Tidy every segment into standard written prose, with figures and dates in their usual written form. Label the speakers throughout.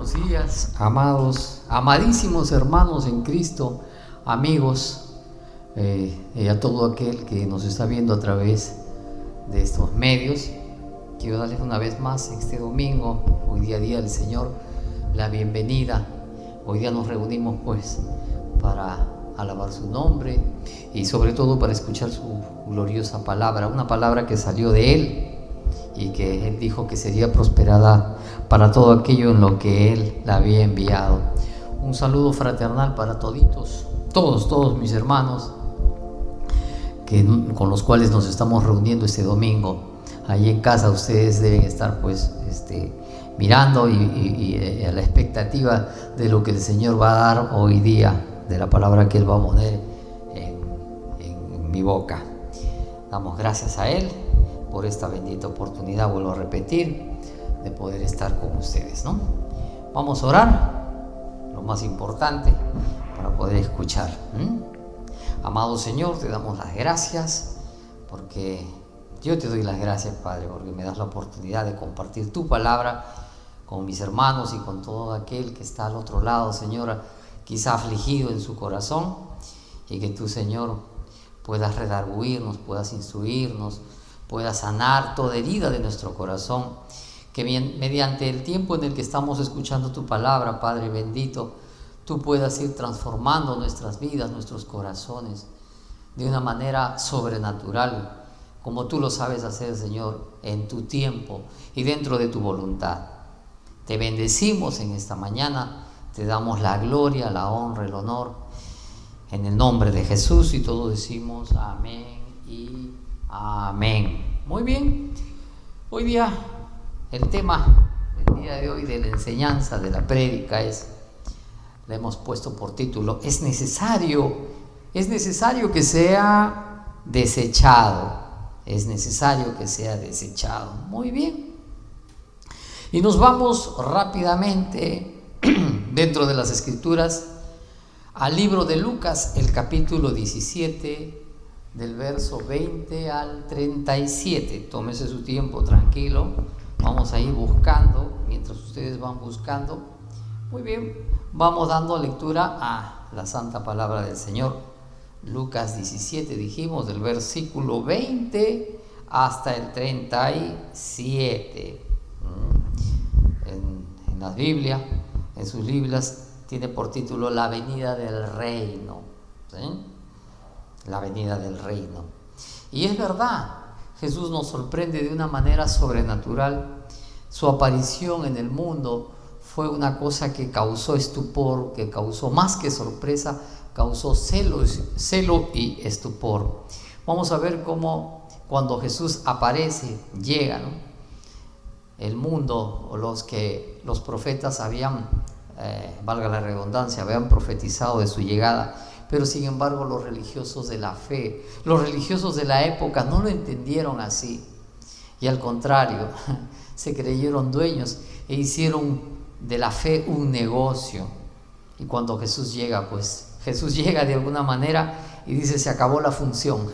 Speaker 1: buenos días, amados, amadísimos hermanos en Cristo, amigos, y a todo aquel que nos está viendo a través de estos medios. Quiero darles una vez más este domingo, hoy día del Señor, la bienvenida. Hoy día nos reunimos pues para alabar su nombre y sobre todo para escuchar su gloriosa palabra, una palabra que salió de Él y que Él dijo que sería prosperada para todo aquello en lo que Él la había enviado. Un saludo fraternal para toditos, todos mis hermanos con los cuales nos estamos reuniendo este domingo. Allí en casa ustedes deben estar pues mirando y a la expectativa de lo que el Señor va a dar hoy día, de la palabra que Él va a poner en mi boca. Damos gracias a Él por esta bendita oportunidad, vuelvo a repetir, de poder estar con ustedes, ¿no? Vamos a orar, lo más importante, para poder escuchar. Amado Señor, te damos las gracias, porque yo te doy las gracias, Padre, porque me das la oportunidad de compartir tu palabra con mis hermanos y con todo aquel que está al otro lado, Señor, quizá afligido en su corazón, y que tú, Señor, puedas redarguirnos, puedas instruirnos, puedas sanar toda herida de nuestro corazón, que mediante el tiempo en el que estamos escuchando tu palabra, Padre bendito, tú puedas ir transformando nuestras vidas, nuestros corazones, de una manera sobrenatural, como tú lo sabes hacer, Señor, en tu tiempo y dentro de tu voluntad. Te bendecimos en esta mañana, te damos la gloria, la honra, el honor, en el nombre de Jesús, y todos decimos amén y amén. Muy bien, hoy día el tema del día de hoy de la enseñanza, de la prédica, le hemos puesto por título: es necesario que sea desechado. Es necesario que sea desechado. Muy bien. Y nos vamos rápidamente dentro de las Escrituras al libro de Lucas, el capítulo 17, del verso 20 al 37. Tómese su tiempo, tranquilo. Vamos a ir buscando, mientras ustedes van buscando. Muy bien, vamos dando lectura a la santa palabra del Señor. Lucas 17, dijimos, del versículo 20 hasta el 37. En la Biblia, en sus Biblias, tiene por título La venida del reino. ¿Sí? La venida del reino. Y es verdad, Jesús nos sorprende de una manera sobrenatural. Su aparición en el mundo fue una cosa que causó estupor, que causó más que sorpresa, causó celo y estupor. Vamos a ver cómo cuando Jesús aparece, llega, ¿no? El mundo, o los profetas habían, valga la redundancia, habían profetizado de su llegada, pero sin embargo los religiosos de la fe, los religiosos de la época no lo entendieron así, y al contrario, se creyeron dueños e hicieron de la fe un negocio. Y cuando Jesús llega, pues Jesús llega de alguna manera y dice: se acabó la función.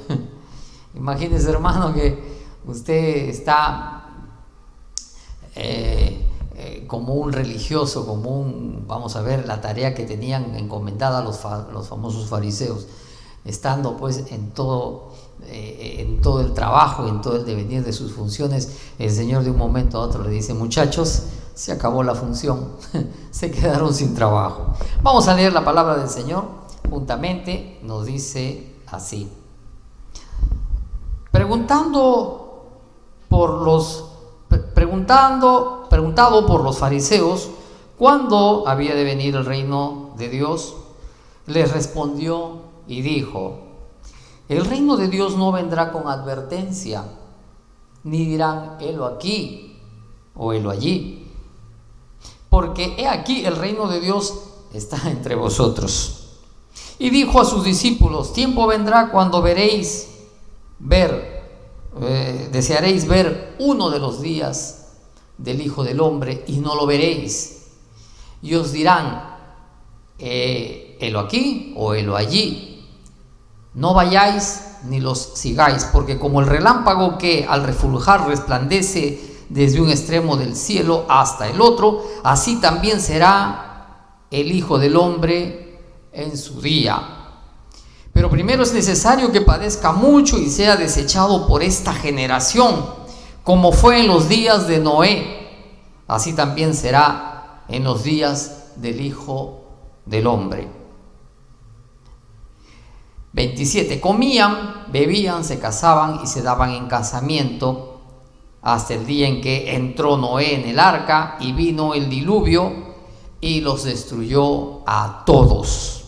Speaker 1: Imagínese, hermano, que usted está como un religioso, vamos a ver la tarea que tenían encomendada los famosos fariseos, estando pues en todo el trabajo, en todo el devenir de sus funciones. El Señor de un momento a otro le dice: muchachos, se acabó la función, se quedaron sin trabajo. Vamos a leer la palabra del Señor juntamente. Nos dice así: preguntado por los fariseos cuándo había de venir el reino de Dios, les respondió y dijo: el reino de Dios no vendrá con advertencia, ni dirán helo aquí o helo allí, porque he aquí el reino de Dios está entre vosotros. Y dijo a sus discípulos: tiempo vendrá cuando desearéis ver uno de los días del Hijo del Hombre y no lo veréis, y os dirán helo aquí o helo allí. No vayáis ni los sigáis, porque como el relámpago que al refulgar resplandece desde un extremo del cielo hasta el otro, así también será el Hijo del Hombre en su día. Pero primero es necesario que padezca mucho y sea desechado por esta generación, como fue en los días de Noé, así también será en los días del Hijo del Hombre. 27. Comían, bebían, se casaban y se daban en casamiento hasta el día en que entró Noé en el arca y vino el diluvio y los destruyó a todos.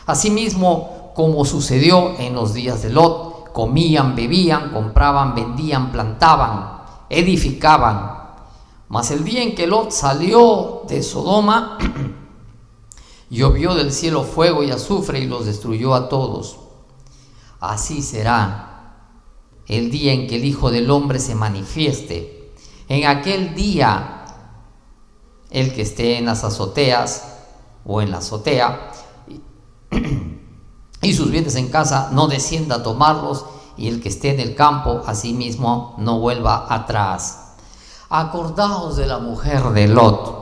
Speaker 1: Asimismo, como sucedió en los días de Lot, comían, bebían, compraban, vendían, plantaban, edificaban. Mas el día en que Lot salió de Sodoma, llovió del cielo fuego y azufre y los destruyó a todos. Así será el día en que el Hijo del Hombre se manifieste. En aquel día, el que esté en las azoteas o en la azotea y sus bienes en casa, no descienda a tomarlos, y el que esté en el campo, asimismo, no vuelva atrás. Acordaos de la mujer de Lot.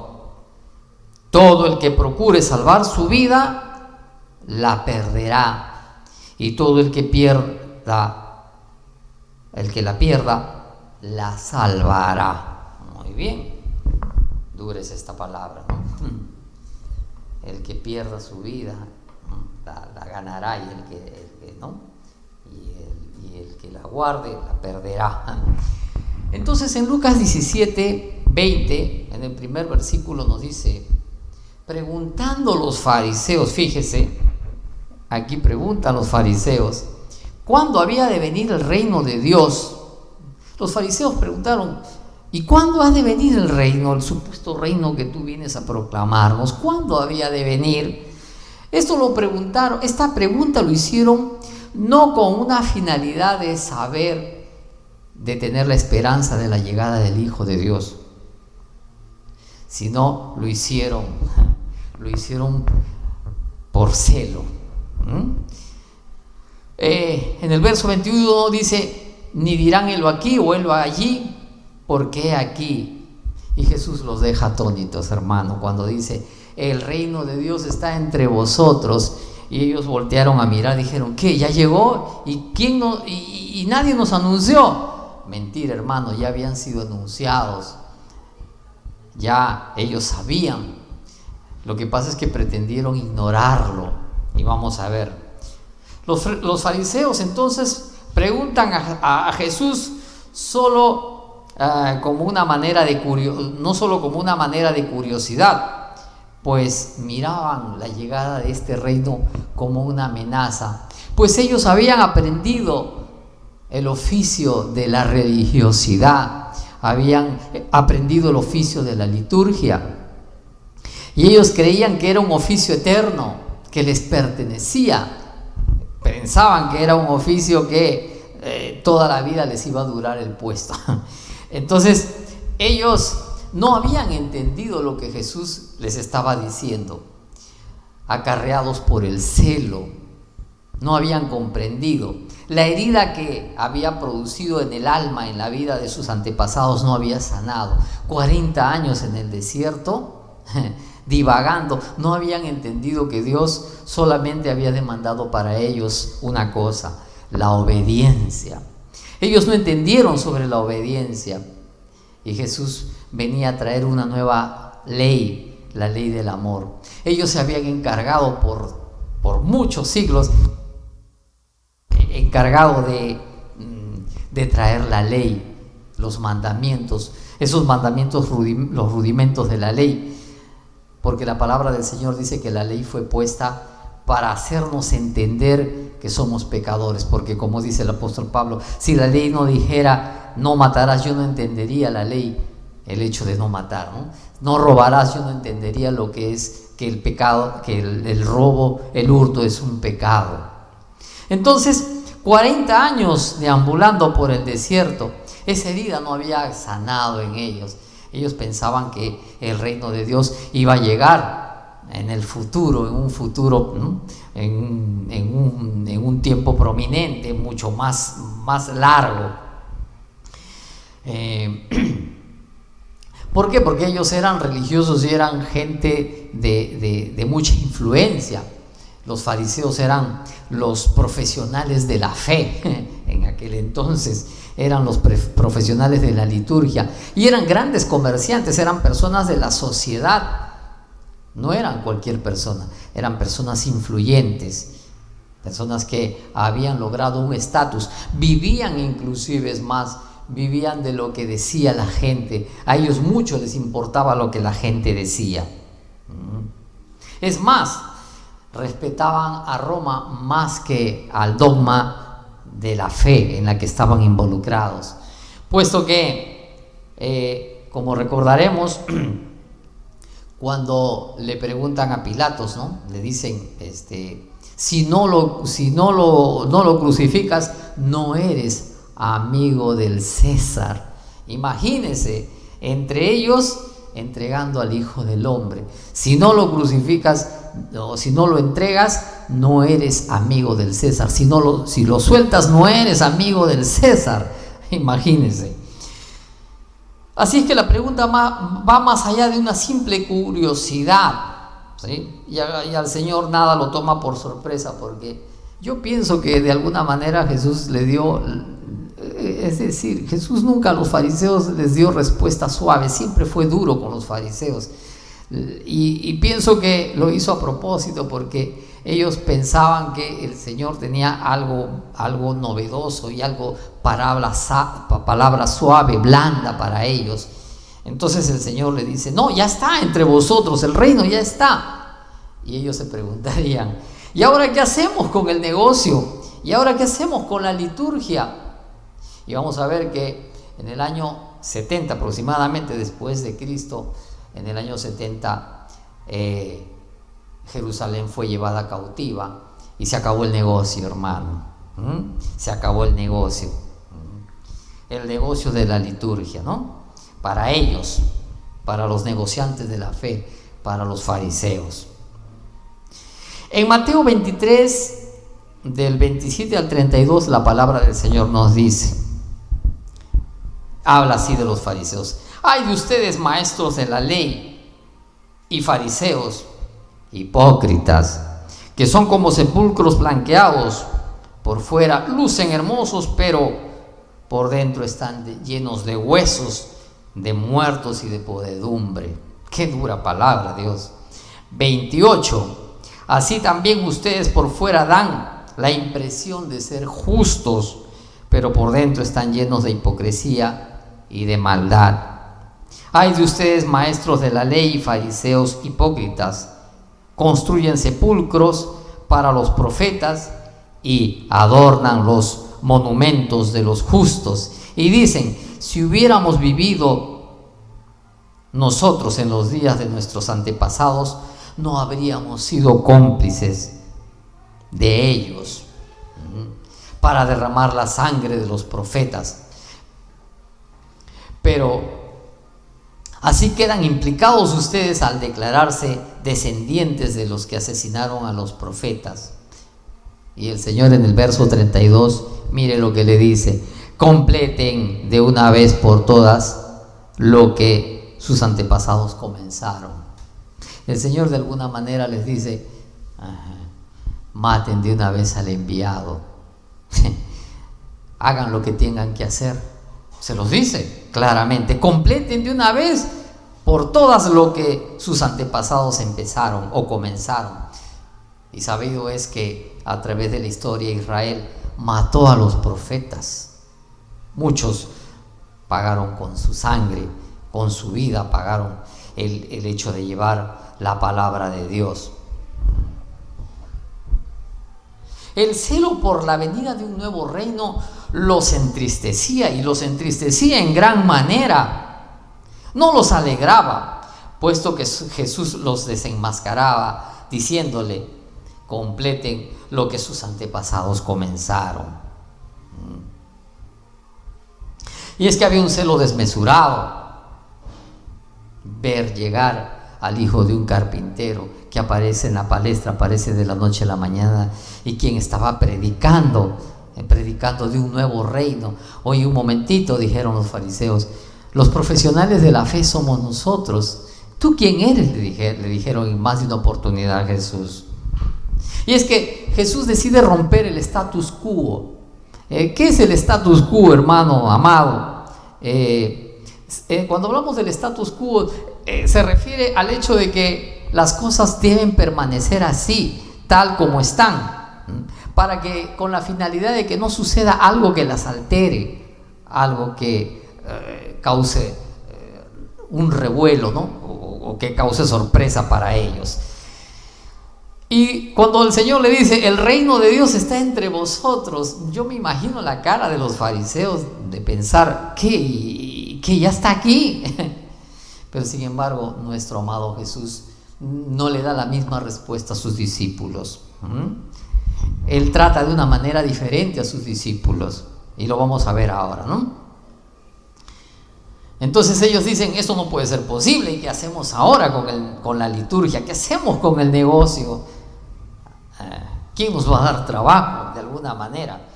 Speaker 1: Todo el que procure salvar su vida, la perderá. Y todo el que la pierda, la salvará. Muy bien. Dura es esta palabra, ¿no? El que pierda su vida, la ganará, y el que no, y el que la guarde, la perderá. Entonces en Lucas 17, 20, en el primer versículo nos dice: preguntando los fariseos, fíjese, aquí preguntan los fariseos, ¿cuándo había de venir el reino de Dios? Los fariseos preguntaron: ¿y cuándo ha de venir el reino, el supuesto reino que tú vienes a proclamarnos? ¿Cuándo había de venir? Esto lo preguntaron, esta pregunta lo hicieron no con una finalidad de saber, de tener la esperanza de la llegada del Hijo de Dios, sino lo hicieron por celo. En el verso 21 dice: ni dirán helo aquí o helo allí, porque aquí. Y Jesús los deja atónitos, hermano, cuando dice: el reino de Dios está entre vosotros. Y ellos voltearon a mirar, dijeron: ¿qué? ¿Ya llegó? ¿Y nadie nos anunció? Mentira, hermano, ya habían sido anunciados, ya ellos sabían. Lo que pasa es que pretendieron ignorarlo. Y vamos a ver, los fariseos entonces preguntan a Jesús solo como una manera de no solo como una manera de curiosidad, pues miraban la llegada de este reino como una amenaza, pues ellos habían aprendido el oficio de la religiosidad, habían aprendido el oficio de la liturgia, y ellos creían que era un oficio eterno, que les pertenecía. Pensaban que era un oficio que toda la vida les iba a durar el puesto. Entonces ellos no habían entendido lo que Jesús les estaba diciendo, acarreados por el celo, no habían comprendido. La herida que había producido en el alma, en la vida de sus antepasados, no había sanado. 40 años en el desierto, divagando, no habían entendido que Dios solamente había demandado para ellos una cosa: la obediencia. Ellos no entendieron sobre la obediencia, y Jesús venía a traer una nueva ley, la ley del amor. Ellos se habían encargado por muchos siglos, de traer la ley, los mandamientos, esos mandamientos, los rudimentos de la ley, porque la palabra del Señor dice que la ley fue puesta para hacernos entender que somos pecadores, porque como dice el apóstol Pablo, si la ley no dijera no matarás, yo no entendería la ley, el hecho de no matar, no robarás, yo no entendería lo que es que el pecado, que el robo, el hurto es un pecado. Entonces 40 años deambulando por el desierto, esa herida no había sanado en ellos. Ellos pensaban que el reino de Dios iba a llegar en el futuro, en un futuro, en un tiempo prominente, mucho más largo. ¿Por qué? Porque ellos eran religiosos y eran gente de mucha influencia. Los fariseos eran los profesionales de la fe en aquel entonces, eran los profesionales de la liturgia y eran grandes comerciantes, eran personas de la sociedad, no eran cualquier persona, eran personas influyentes, personas que habían logrado un estatus, vivían inclusive, es más, vivían de lo que decía la gente, a ellos mucho les importaba lo que la gente decía. Es más, respetaban a Roma más que al dogma de la fe en la que estaban involucrados, puesto que, como recordaremos, cuando le preguntan a Pilatos, ¿no? Le dicen, si no lo crucificas, no eres amigo del César. Imagínense, entre ellos entregando al Hijo del Hombre. Si no lo crucificas, o si no lo entregas, no eres amigo del César. Si lo sueltas, no eres amigo del César. Imagínense. Así es que la pregunta va más allá de una simple curiosidad, ¿sí? Y al Señor nada lo toma por sorpresa, porque yo pienso que de alguna manera Jesús le dio, es decir, Jesús nunca a los fariseos les dio respuesta suave, siempre fue duro con los fariseos. Y pienso que lo hizo a propósito, porque ellos pensaban que el Señor tenía algo novedoso y algo palabra suave, blanda para ellos. Entonces el Señor le dice, no, ya está entre vosotros, el reino ya está. Y ellos se preguntarían, ¿y ahora qué hacemos con el negocio? ¿Y ahora qué hacemos con la liturgia? Y vamos a ver que en el año 70 aproximadamente después de Cristo, en el año 70, Jerusalén fue llevada cautiva y se acabó el negocio, hermano. Se acabó el negocio. El negocio de la liturgia, ¿no? Para ellos, para los negociantes de la fe, para los fariseos. En Mateo 23, del 27 al 32, la palabra del Señor nos dice, habla así de los fariseos: ay de ustedes, maestros de la ley y fariseos, hipócritas, que son como sepulcros blanqueados, por fuera lucen hermosos, pero por dentro están llenos de huesos, de muertos y de podredumbre. Qué dura palabra, Dios. 28. Así también ustedes por fuera dan la impresión de ser justos, pero por dentro están llenos de hipocresía y de maldad. Ay de ustedes, maestros de la ley y fariseos hipócritas, construyen sepulcros para los profetas y adornan los monumentos de los justos. Y dicen, si hubiéramos vivido nosotros en los días de nuestros antepasados, no habríamos sido cómplices de ellos para derramar la sangre de los profetas. Pero así quedan implicados ustedes al declararse descendientes de los que asesinaron a los profetas. Y el Señor en el verso 32, mire lo que le dice: completen de una vez por todas lo que sus antepasados comenzaron. El Señor de alguna manera les dice: maten de una vez al enviado, hagan lo que tengan que hacer. Se los dice claramente: completen de una vez por todas lo que sus antepasados empezaron o comenzaron. Y sabido es que a través de la historia Israel mató a los profetas. Muchos pagaron con su sangre, con su vida, pagaron el hecho de llevar la palabra de Dios. El celo por la venida de un nuevo reino los entristecía, y los entristecía en gran manera. No los alegraba, puesto que Jesús los desenmascaraba, diciéndole: completen lo que sus antepasados comenzaron. Y es que había un celo desmesurado. Ver llegar al hijo de un carpintero que aparece en la palestra, aparece de la noche a la mañana, y quien estaba predicando de un nuevo reino. Oye, un momentito, dijeron los fariseos, Los profesionales de la fe somos nosotros. ¿Tú quién eres?, le dijeron en más de una oportunidad a Jesús. Y es que Jesús decide romper el status quo. ¿Qué es el status quo, hermano amado? Cuando hablamos del status quo, se refiere al hecho de que las cosas deben permanecer así, tal como están, para que, con la finalidad de que no suceda algo que las altere, algo que cause un revuelo, ¿no? O que cause sorpresa para ellos. Y cuando el Señor le dice, el reino de Dios está entre vosotros, yo me imagino la cara de los fariseos de pensar, ¿qué ya está aquí? Pero sin embargo, nuestro amado Jesús no le da la misma respuesta a sus discípulos. Él trata de una manera diferente a sus discípulos, y lo vamos a ver ahora, ¿no? Entonces ellos dicen, esto no puede ser posible, ¿y qué hacemos ahora con la liturgia? ¿Qué hacemos con el negocio? ¿Quién nos va a dar trabajo de alguna manera?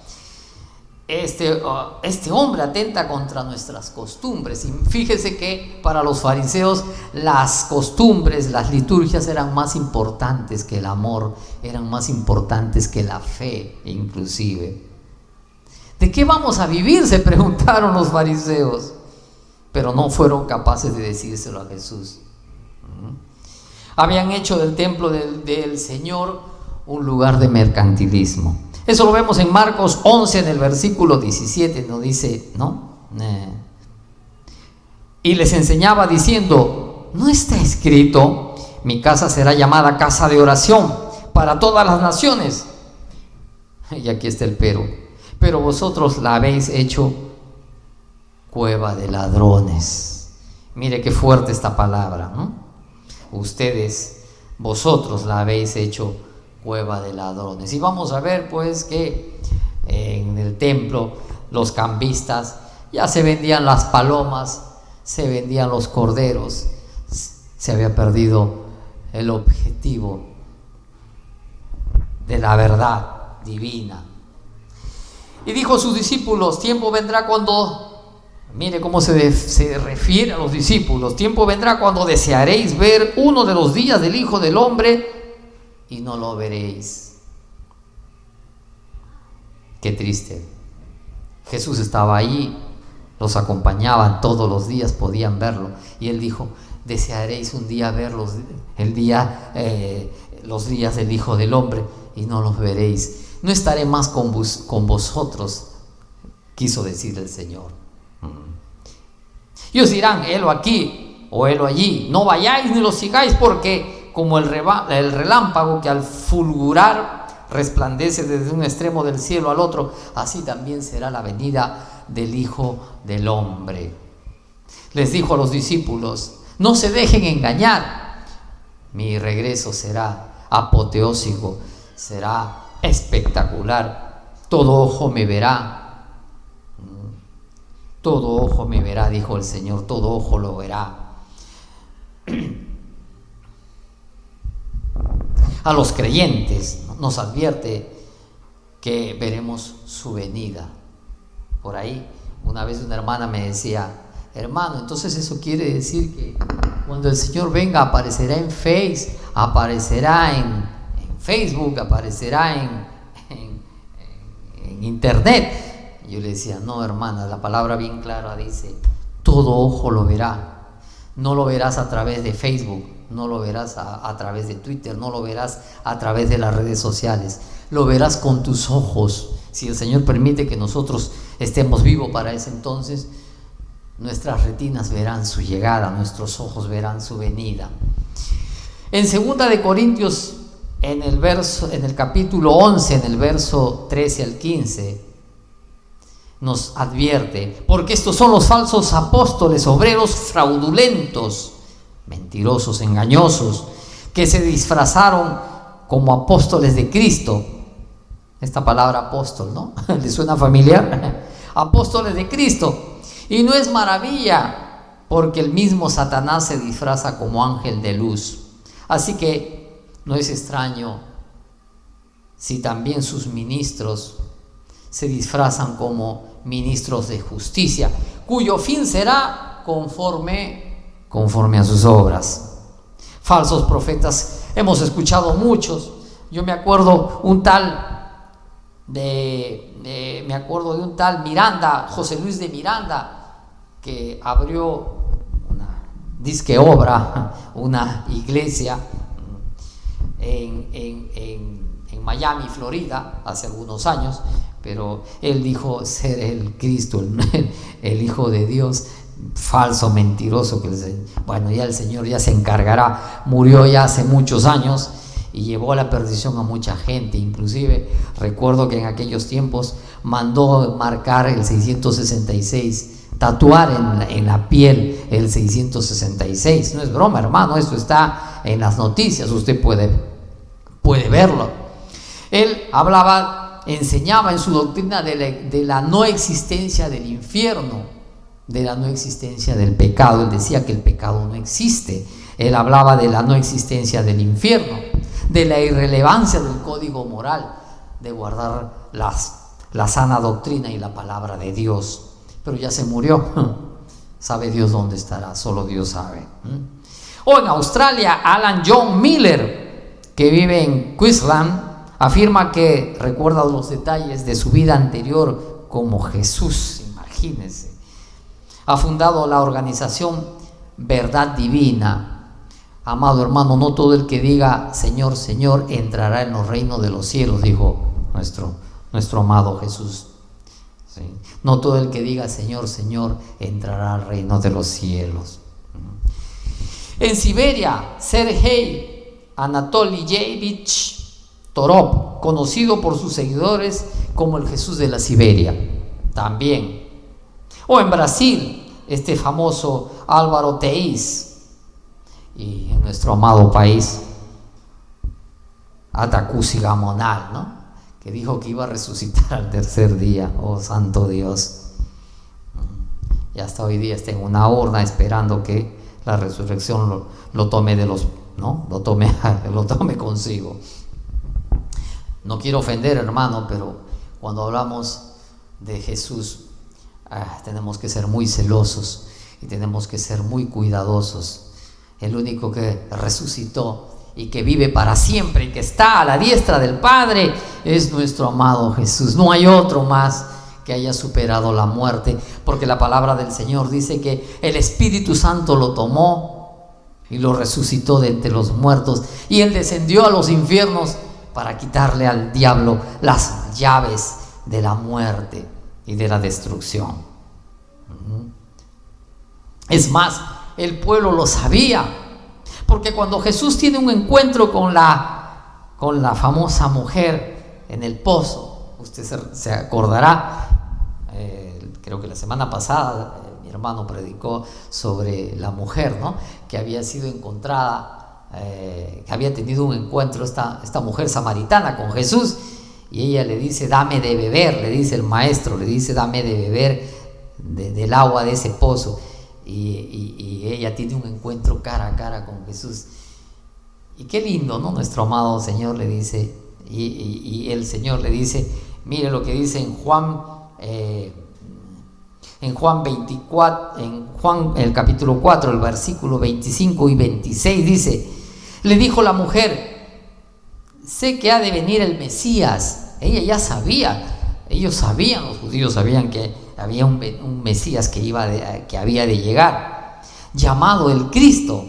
Speaker 1: Este hombre atenta contra nuestras costumbres. Y fíjese que para los fariseos las costumbres, las liturgias eran más importantes que el amor, eran más importantes que la fe inclusive. ¿De qué vamos a vivir?, se preguntaron los fariseos, pero no fueron capaces de decírselo a Jesús. Habían hecho del templo del Señor un lugar de mercantilismo. Eso lo vemos en Marcos 11, en el versículo 17, nos dice, ¿no? Y les enseñaba diciendo, ¿no está escrito, mi casa será llamada casa de oración para todas las naciones? Y aquí está el pero vosotros la habéis hecho cueva de ladrones. Mire qué fuerte esta palabra, ¿no? Vosotros la habéis hecho cueva de ladrones. Y vamos a ver pues que en el templo los cambistas ya se vendían las palomas, se vendían los corderos, se había perdido el objetivo de la verdad divina. Y dijo a sus discípulos, tiempo vendrá cuando, mire cómo se refiere a los discípulos, tiempo vendrá cuando desearéis ver uno de los días del Hijo del Hombre y no lo veréis. Qué triste. Jesús estaba allí, los acompañaban todos los días, podían verlo, y él dijo, desearéis un día ver los días del Hijo del Hombre y no los veréis. No estaré más con vosotros, quiso decir el Señor. Y os dirán, helo aquí o helo allí, no vayáis ni lo sigáis, porque como el relámpago que al fulgurar resplandece desde un extremo del cielo al otro, así también será la venida del Hijo del Hombre. Les dijo a los discípulos, no se dejen engañar, mi regreso será apoteósico, será espectacular, todo ojo me verá, dijo el Señor, todo ojo lo verá. A los creyentes nos advierte que veremos su venida. Por ahí una vez una hermana me decía, hermano, entonces eso quiere decir que cuando el Señor venga aparecerá en aparecerá en Facebook, aparecerá en internet. Yo le decía, no, hermana, la palabra bien clara dice, todo ojo lo verá. No lo verás a través de Facebook, no lo verás a través de Twitter, no lo verás a través de las redes sociales, lo verás con tus ojos. Si el Señor permite que nosotros estemos vivos para ese entonces, nuestras retinas verán su llegada, nuestros ojos verán su venida. En 2 de Corintios, en el capítulo 11, en el verso 13 al 15, nos advierte, porque estos son los falsos apóstoles, obreros fraudulentos, mentirosos, engañosos, que se disfrazaron como apóstoles de Cristo. Esta palabra apóstol, ¿no? ¿Le suena familiar? Apóstoles de Cristo. Y no es maravilla, porque el mismo Satanás se disfraza como ángel de luz. Así que no es extraño si también sus ministros se disfrazan como ministros de justicia, cuyo fin será conforme a sus obras. Falsos profetas hemos escuchado muchos. Yo me acuerdo un tal Miranda, José Luis de Miranda, que abrió una iglesia en Miami, Florida, hace algunos años, pero él dijo ser el Cristo, el Hijo de Dios. Falso, mentiroso, bueno, ya el Señor ya se encargará. Murió ya hace muchos años y llevó a la perdición a mucha gente. Inclusive recuerdo que en aquellos tiempos mandó marcar el 666, tatuar en la piel el 666. No es broma, hermano, esto está en las noticias, usted puede verlo. Él enseñaba en su doctrina de la no existencia del infierno, de la no existencia del pecado. Él decía que el pecado no existe. Él hablaba de la no existencia del infierno, de la irrelevancia del código moral, de guardar la sana doctrina y la palabra de Dios. Pero ya se murió. Sabe Dios dónde estará, solo Dios sabe. O en Australia, Alan John Miller, que vive en Queensland, afirma que recuerda los detalles de su vida anterior como Jesús. Imagínense. Ha fundado la organización Verdad Divina. Amado hermano, no todo el que diga Señor, Señor entrará en los reinos de los cielos, dijo nuestro amado Jesús. ¿Sí? No todo el que diga Señor, Señor entrará al reino de los cielos. En Siberia, Sergei Anatolyevich Torov, conocido por sus seguidores como el Jesús de la Siberia, también. O en Brasil, este famoso Álvaro Teiz. Y en nuestro amado país, Atacusi Gamonal, ¿no? Que dijo que iba a resucitar al tercer día. Oh, santo Dios. Y hasta hoy día está en una urna esperando que la resurrección lo tome lo tome consigo. No quiero ofender, hermano, pero cuando hablamos de Jesús, tenemos que ser muy celosos y tenemos que ser muy cuidadosos. El único que resucitó y que vive para siempre y que está a la diestra del Padre es nuestro amado Jesús. No hay otro más que haya superado la muerte, porque la palabra del Señor dice que el Espíritu Santo lo tomó y lo resucitó de entre los muertos, y Él descendió a los infiernos para quitarle al diablo las llaves de la muerte y de la destrucción. Es más, el pueblo lo sabía, porque cuando Jesús tiene un encuentro con la famosa mujer en el pozo, usted se acordará, creo que la semana pasada mi hermano predicó sobre la mujer, ¿no? Que había sido encontrada, que había tenido un encuentro esta mujer samaritana con Jesús. Y ella le dice, dame de beber, le dice el maestro, le dice, dame de beber del agua de ese pozo. Y ella tiene un encuentro cara a cara con Jesús. Y qué lindo, ¿no? Nuestro amado Señor le dice, y el Señor le dice, mire lo que dice en Juan 24, en Juan el capítulo 4, el versículo 25 y 26, dice, le dijo la mujer, sé que ha de venir el Mesías. Ella ya sabía, ellos sabían, los judíos sabían que había un Mesías que había de llegar, llamado el Cristo.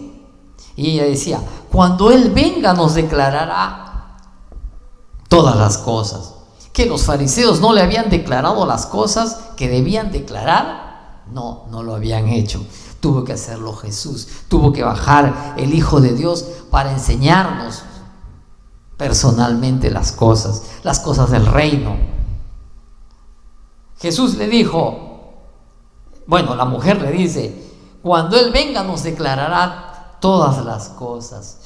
Speaker 1: Y ella decía, cuando Él venga nos declarará todas las cosas. ¿Que los fariseos no le habían declarado las cosas que debían declarar? No lo habían hecho. Tuvo que hacerlo Jesús, tuvo que bajar el Hijo de Dios para enseñarnos personalmente las cosas del reino. Jesús le dijo, la mujer le dice, cuando Él venga nos declarará todas las cosas.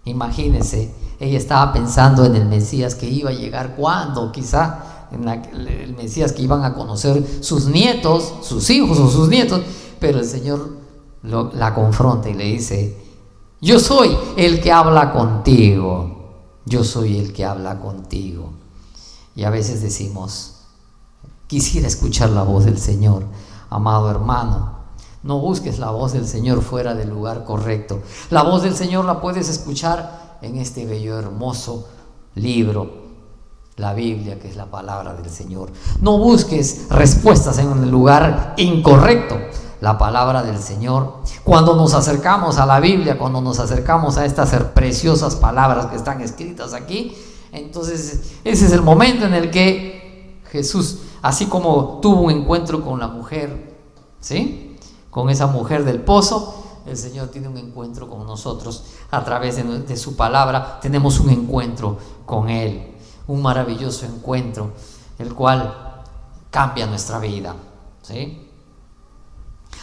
Speaker 1: Imagínense, ella estaba pensando en el Mesías que iba a llegar cuando, quizá el Mesías que iban a conocer sus nietos, sus hijos o sus nietos, pero el Señor la confronta y le dice, yo soy el que habla contigo. Yo soy el que habla contigo. Y a veces decimos, quisiera escuchar la voz del Señor. Amado hermano, No busques la voz del Señor fuera del lugar correcto. La voz del Señor la puedes escuchar en este bello, hermoso libro, la Biblia, que es la palabra del Señor. No busques respuestas en el lugar incorrecto. La palabra del Señor, cuando nos acercamos a la Biblia, cuando nos acercamos a estas preciosas palabras que están escritas aquí, entonces ese es el momento en el que Jesús, así como tuvo un encuentro con la mujer, ¿sí?, con esa mujer del pozo, el Señor tiene un encuentro con nosotros a través de su palabra. Tenemos un encuentro con Él, un maravilloso encuentro, el cual cambia nuestra vida, ¿sí?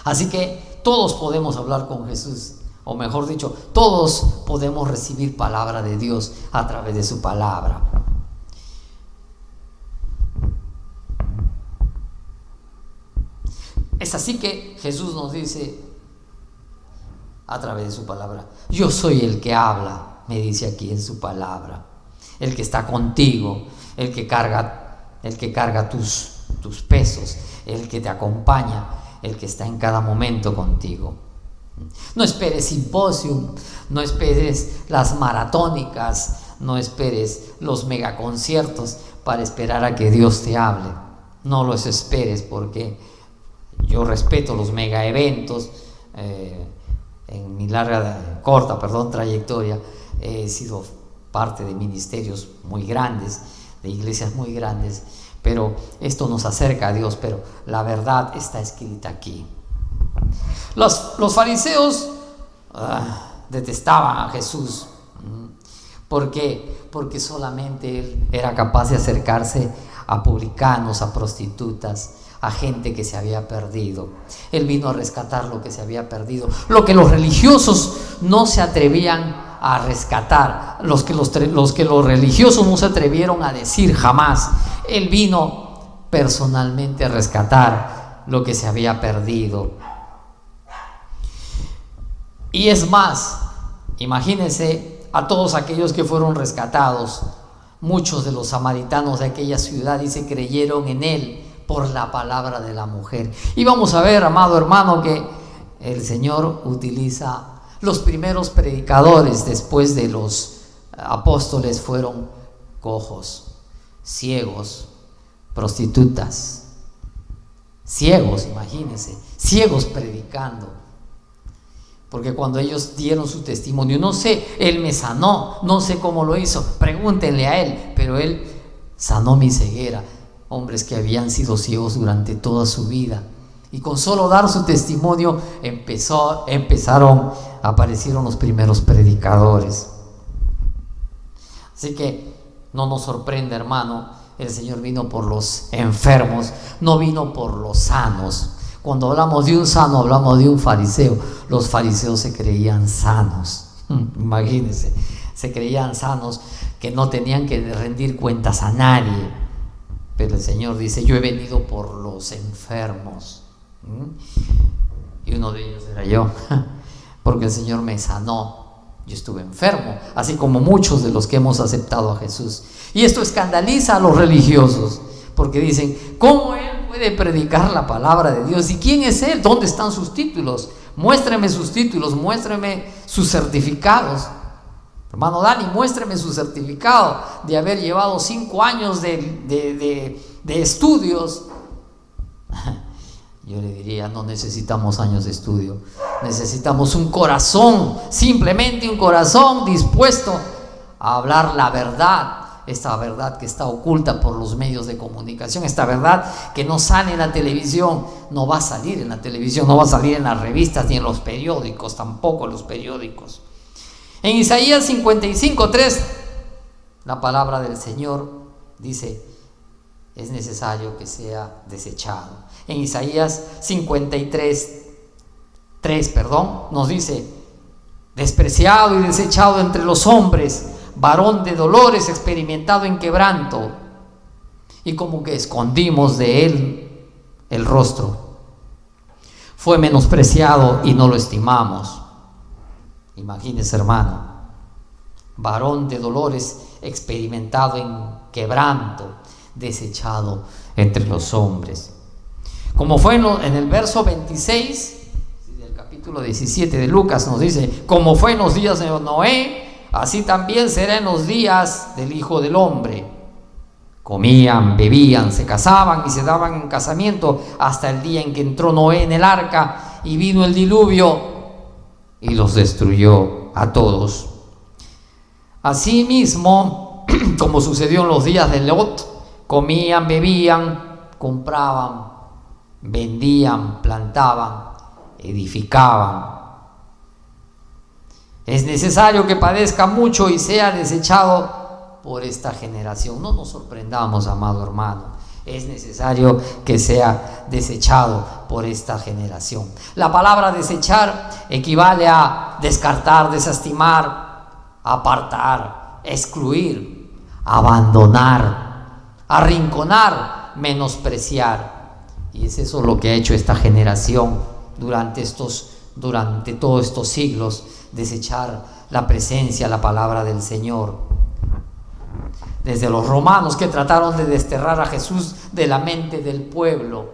Speaker 1: Así que todos podemos hablar con Jesús, o mejor dicho, todos podemos recibir palabra de Dios a través de su palabra. Es así que Jesús nos dice a través de su palabra: yo soy el que habla, me dice aquí en su palabra, el que está contigo, el que carga tus pesos, el que te acompaña, el que está en cada momento contigo. No esperes simposium, no esperes las maratónicas, no esperes los megaconciertos para esperar a que Dios te hable. No los esperes, porque yo respeto los mega eventos. En mi corta trayectoria he sido parte de ministerios muy grandes, de iglesias muy grandes, pero esto nos acerca a Dios, pero la verdad está escrita aquí. Los fariseos detestaban a Jesús. ¿Por qué? Porque solamente Él era capaz de acercarse a publicanos, a prostitutas, a gente que se había perdido. Él vino a rescatar lo que se había perdido, lo que los religiosos no se atrevían a rescatar, los que los religiosos no se atrevieron a decir jamás. Él vino personalmente a rescatar lo que se había perdido. Y es más, imagínense a todos aquellos que fueron rescatados. Muchos de los samaritanos de aquella ciudad, dice, creyeron en Él por la palabra de la mujer. Y vamos a ver, amado hermano, que el Señor utiliza los primeros predicadores después de los apóstoles. Fueron cojos, ciegos, prostitutas, ciegos, imagínense, ciegos predicando. Porque cuando ellos dieron su testimonio, no sé, Él me sanó, no sé cómo lo hizo, pregúntenle a Él, pero Él sanó mi ceguera. Hombres que habían sido ciegos durante toda su vida, y con solo dar su testimonio aparecieron los primeros predicadores. Así que no nos sorprende, hermano, el Señor vino por los enfermos, no vino por los sanos. Cuando hablamos de un sano, hablamos de un fariseo. Los fariseos se creían sanos, imagínense, se creían sanos, que no tenían que rendir cuentas a nadie. Pero el Señor dice: yo he venido por los enfermos. Y uno de ellos era yo, porque el Señor me sanó. Yo estuve enfermo, así como muchos de los que hemos aceptado a Jesús. Y esto escandaliza a los religiosos, porque dicen: ¿cómo Él puede predicar la palabra de Dios? ¿Y quién es Él? ¿Dónde están sus títulos? Muéstreme sus títulos, muéstreme sus certificados. Hermano Dani, muéstreme su certificado de haber llevado 5 años de estudios. Yo le diría: no necesitamos años de estudio, necesitamos un corazón, simplemente un corazón dispuesto a hablar la verdad. Esta verdad que está oculta por los medios de comunicación, esta verdad que no sale en la televisión, no va a salir en la televisión, no va a salir en las revistas ni en los periódicos, tampoco en los periódicos. En Isaías 55:3, la palabra del Señor dice: es necesario que sea desechado. En Isaías 53:3, nos dice: despreciado y desechado entre los hombres, varón de dolores, experimentado en quebranto, y como que escondimos de él el rostro. Fue menospreciado y no lo estimamos. Imagínese, hermano, varón de dolores, experimentado en quebranto, desechado entre los hombres. Como fue en el verso 26, capítulo 17 de Lucas nos dice: como fue en los días de Noé, así también será en los días del Hijo del Hombre. Comían, bebían, se casaban y se daban en casamiento hasta el día en que entró Noé en el arca y vino el diluvio y los destruyó a todos. Asimismo, como sucedió en los días de Lot, comían, bebían, compraban, vendían, plantaban, edificaban. Es necesario que padezca mucho y sea desechado por esta generación. No nos sorprendamos, amado hermano. Es necesario que sea desechado por esta generación. La palabra desechar equivale a descartar, desestimar, apartar, excluir, abandonar, arrinconar, menospreciar. Y es eso lo que ha hecho esta generación durante todos estos siglos: desechar la presencia, la palabra del Señor. Desde los romanos, que trataron de desterrar a Jesús de la mente del pueblo,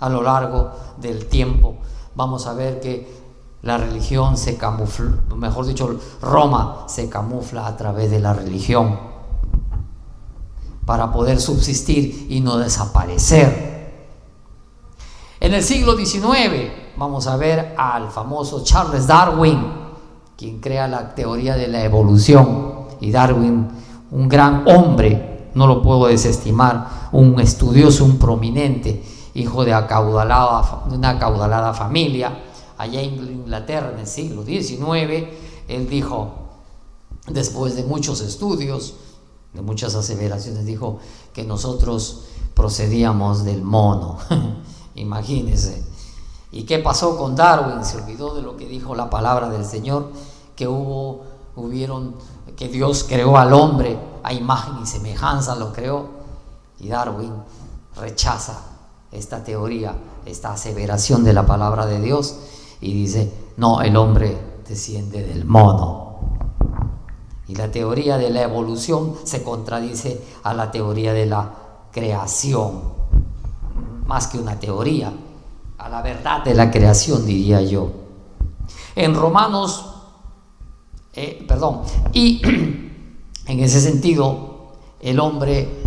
Speaker 1: a lo largo del tiempo vamos a ver que la religión se camufla, mejor dicho, Roma se camufla a través de la religión para poder subsistir y no desaparecer. En el siglo XIX vamos a ver al famoso Charles Darwin, quien crea la teoría de la evolución. Y Darwin, un gran hombre, no lo puedo desestimar, un estudioso, un prominente, hijo de una acaudalada familia, allá en Inglaterra en el siglo XIX. Él dijo, después de muchos estudios, de muchas aseveraciones, dijo que nosotros procedíamos del mono. Imagínense. ¿Y qué pasó con Darwin? Se olvidó de lo que dijo la palabra del Señor, que Dios creó al hombre a imagen y semejanza, lo creó. Y Darwin rechaza esta teoría, esta aseveración de la palabra de Dios, y dice: no, el hombre desciende del mono. Y la teoría de la evolución se contradice a la teoría de la creación, más que una teoría, a la verdad de la creación, diría yo. En Romanos y en ese sentido, el hombre,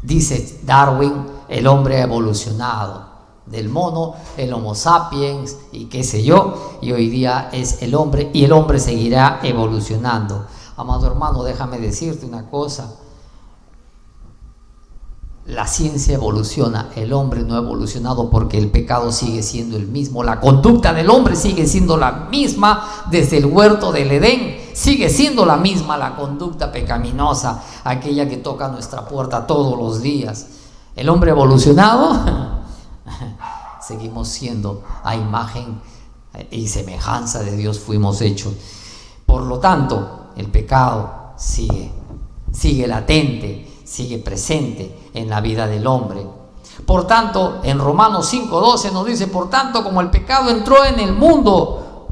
Speaker 1: dice Darwin, el hombre ha evolucionado del mono, el Homo sapiens y qué sé yo, y hoy día es el hombre, y el hombre seguirá evolucionando. Amado hermano, déjame decirte una cosa: la ciencia evoluciona, el hombre no ha evolucionado, porque el pecado sigue siendo el mismo, la conducta del hombre sigue siendo la misma desde el huerto del Edén, sigue siendo la misma la conducta pecaminosa, aquella que toca nuestra puerta todos los días. El hombre evolucionado, seguimos siendo a imagen y semejanza de Dios fuimos hechos. Por lo tanto, el pecado sigue latente, sigue presente en la vida del hombre. Por tanto, en Romanos 5:12 nos dice: por tanto, como el pecado entró en el mundo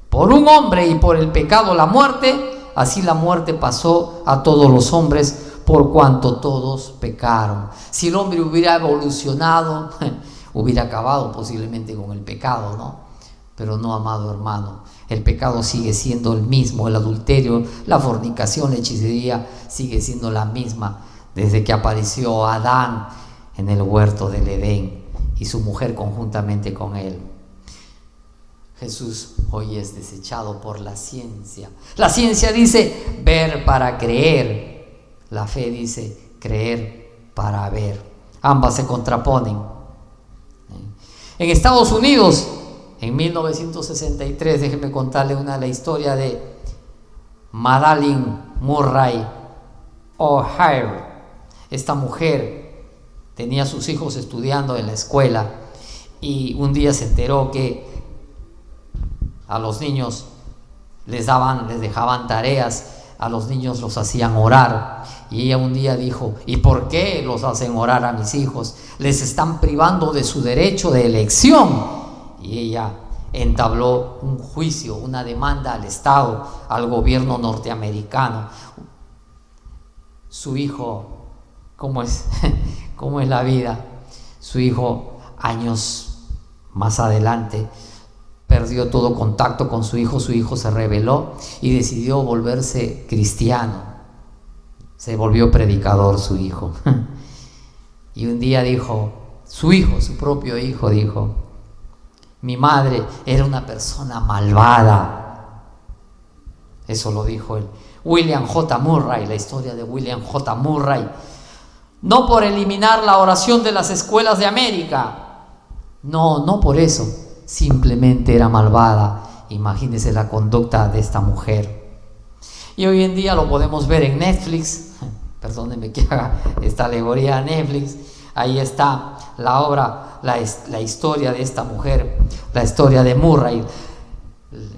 Speaker 1: por un hombre y por el pecado la muerte, así la muerte pasó a todos los hombres por cuanto todos pecaron. Si el hombre hubiera evolucionado, hubiera acabado posiblemente con el pecado, ¿no? Pero no, amado hermano, el pecado sigue siendo el mismo. El adulterio, la fornicación, la hechicería sigue siendo la misma desde que apareció Adán en el huerto del Edén y su mujer conjuntamente con él. Jesús hoy es desechado por la ciencia. La ciencia dice ver para creer. La fe dice creer para ver. Ambas se contraponen. En Estados Unidos, en 1963, déjeme contarle la historia de Madalyn Murray O'Hare. Esta mujer tenía a sus hijos estudiando en la escuela y un día se enteró que a los niños les dejaban tareas, a los niños los hacían orar, y ella un día dijo: ¿y por qué los hacen orar a mis hijos? Les están privando de su derecho de elección. Y ella entabló un juicio, una demanda al Estado, al gobierno norteamericano. Su hijo, ¿cómo es la vida? Su hijo, años Más adelante perdió todo contacto con su hijo se rebeló y decidió volverse cristiano. Se volvió predicador su hijo. Y un día dijo, su propio hijo dijo, mi madre era una persona malvada. Eso lo dijo él. William J. Murray, la historia de William J. Murray. No por eliminar la oración de las escuelas de América. No por eso. Simplemente era malvada. Imagínense la conducta de esta mujer. Y hoy en día lo podemos ver en Netflix. Perdónenme que haga esta alegoría a Netflix. Ahí está la obra, la historia de esta mujer, la historia de Murray.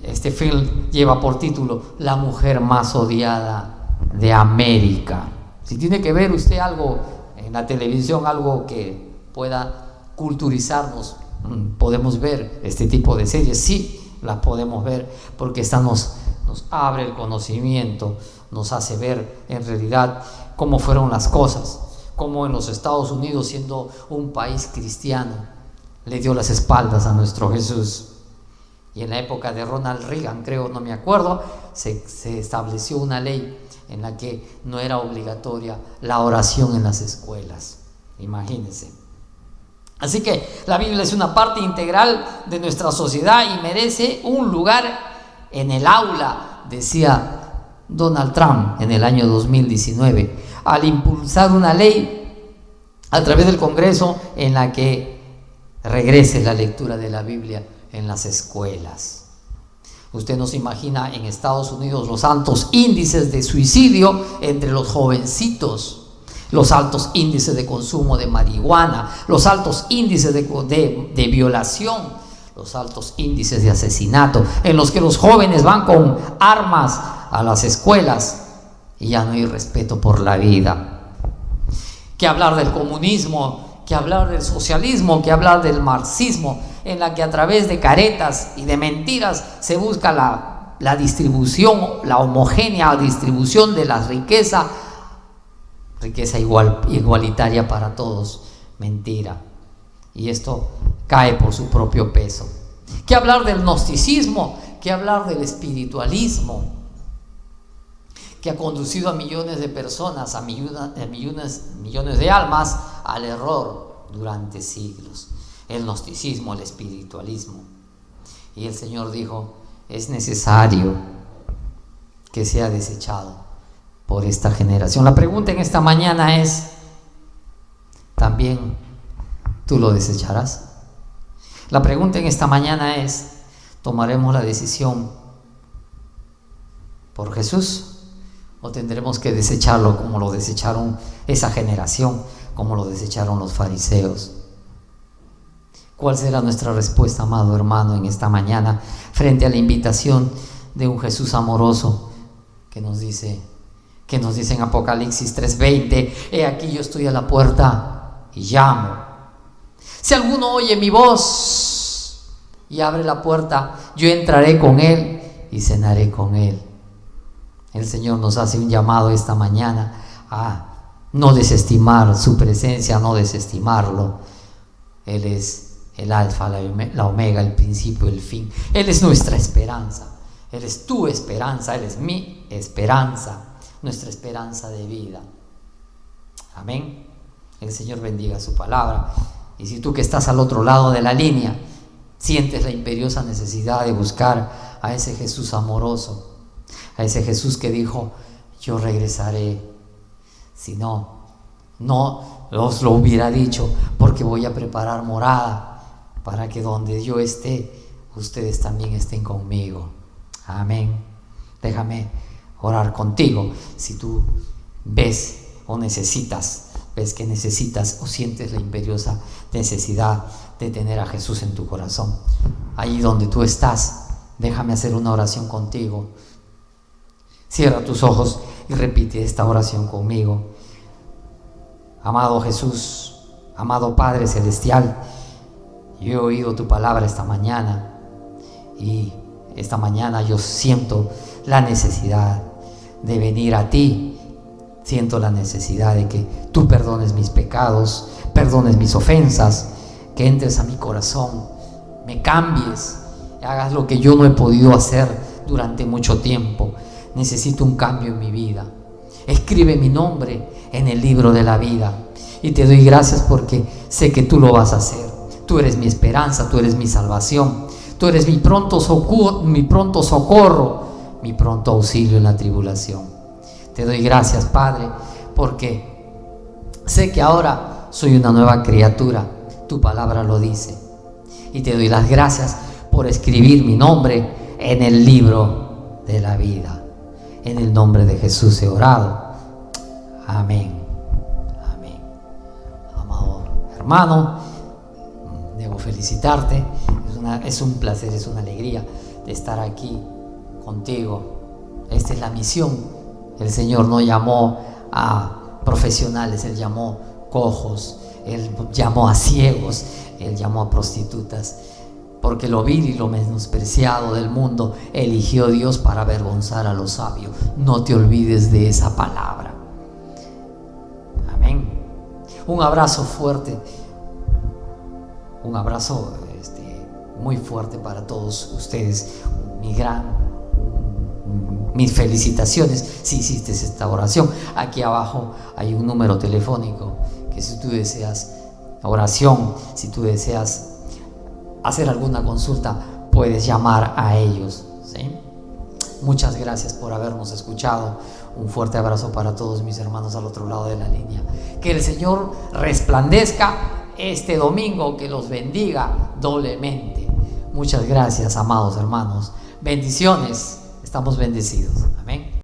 Speaker 1: Este film lleva por título La mujer más odiada de América. Si tiene que ver usted algo en la televisión, algo que pueda culturizarnos, podemos ver este tipo de series. Sí, las podemos ver porque esta nos abre el conocimiento, nos hace ver en realidad cómo fueron las cosas, cómo en los Estados Unidos, siendo un país cristiano, le dio las espaldas a nuestro Jesús. Y en la época de Ronald Reagan, creo, no me acuerdo, se estableció una ley en la que no era obligatoria la oración en las escuelas. Imagínense. Así que la Biblia es una parte integral de nuestra sociedad y merece un lugar en el aula, decía Donald Trump en el año 2019, al impulsar una ley a través del Congreso en la que regrese la lectura de la Biblia en las escuelas. Usted no se imagina en Estados Unidos los altos índices de suicidio entre los jovencitos, los altos índices de consumo de marihuana, los altos índices de violación, los altos índices de asesinato, en los que los jóvenes van con armas a las escuelas y ya no hay respeto por la vida. ¿Qué hablar del comunismo? ¿Qué hablar del socialismo? ¿Qué hablar del marxismo? En la que a través de caretas y de mentiras se busca la distribución, la homogénea distribución de la riqueza igualitaria para todos. Mentira. Y esto cae por su propio peso. ¿Qué hablar del gnosticismo? ¿Qué hablar del espiritualismo? Que ha conducido a millones de personas, a millones de almas al error durante siglos. El gnosticismo, el espiritualismo. Y el Señor dijo, es necesario que sea desechado por esta generación. La pregunta en esta mañana es, ¿también tú lo desecharás? La pregunta en esta mañana es, ¿tomaremos la decisión por Jesús? ¿O tendremos que desecharlo como lo desecharon esa generación, como lo desecharon los fariseos? ¿Cuál será nuestra respuesta, amado hermano, en esta mañana frente a la invitación de un Jesús amoroso que nos dice en Apocalipsis 3:20, he aquí yo estoy a la puerta y llamo? Si alguno oye mi voz y abre la puerta, yo entraré con él y cenaré con él. El Señor nos hace un llamado esta mañana a no desestimar su presencia, a no desestimarlo. Él es el alfa, la omega, el principio, el fin. Él es nuestra esperanza. Él es tu esperanza, Él es mi esperanza, nuestra esperanza de vida. Amén. El Señor bendiga su palabra. Y si tú que estás al otro lado de la línea sientes la imperiosa necesidad de buscar a ese Jesús amoroso, a ese Jesús que dijo, yo regresaré, si no os lo hubiera dicho, porque voy a preparar morada para que donde yo esté, ustedes también estén conmigo. Amén. Déjame orar contigo. Si tú ves que necesitas o sientes la imperiosa necesidad de tener a Jesús en tu corazón, ahí donde tú estás, déjame hacer una oración contigo. Cierra tus ojos y repite esta oración conmigo. Amado Jesús, amado Padre Celestial, yo he oído tu palabra esta mañana y esta mañana yo siento la necesidad de venir a ti. Siento la necesidad de que tú perdones mis pecados, perdones mis ofensas, que entres a mi corazón me cambies, hagas lo que yo no he podido hacer durante mucho tiempo. Necesito un cambio en mi vida. Escribe mi nombre en el libro de la vida. Y te doy gracias porque sé que tú lo vas a hacer. Tú eres mi esperanza, tú eres mi salvación, tú eres mi pronto socorro, mi pronto auxilio en la tribulación. Te doy gracias, Padre, porque sé que ahora soy una nueva criatura. Tu palabra lo dice. Y te doy las gracias por escribir mi nombre en el libro de la vida. En el nombre de Jesús he orado. Amén. Amén. Amado hermano, debo felicitarte. Es un placer, es una alegría de estar aquí contigo. Esta es la misión. El Señor no llamó a profesionales, Él llamó cojos, Él llamó a ciegos, Él llamó a prostitutas. Porque lo vil y lo menospreciado del mundo eligió Dios para avergonzar a los sabios. No te olvides de esa palabra. Amén. Un abrazo fuerte. Un abrazo muy fuerte para todos ustedes. Mis felicitaciones si hiciste esta oración. Aquí abajo hay un número telefónico que si tú deseas oración, si tú deseas hacer alguna consulta, puedes llamar a ellos, ¿sí? Muchas gracias por habernos escuchado. Un fuerte abrazo para todos mis hermanos al otro lado de la línea. Que el Señor resplandezca este domingo, que los bendiga doblemente. Muchas gracias, amados hermanos. Bendiciones. Estamos bendecidos.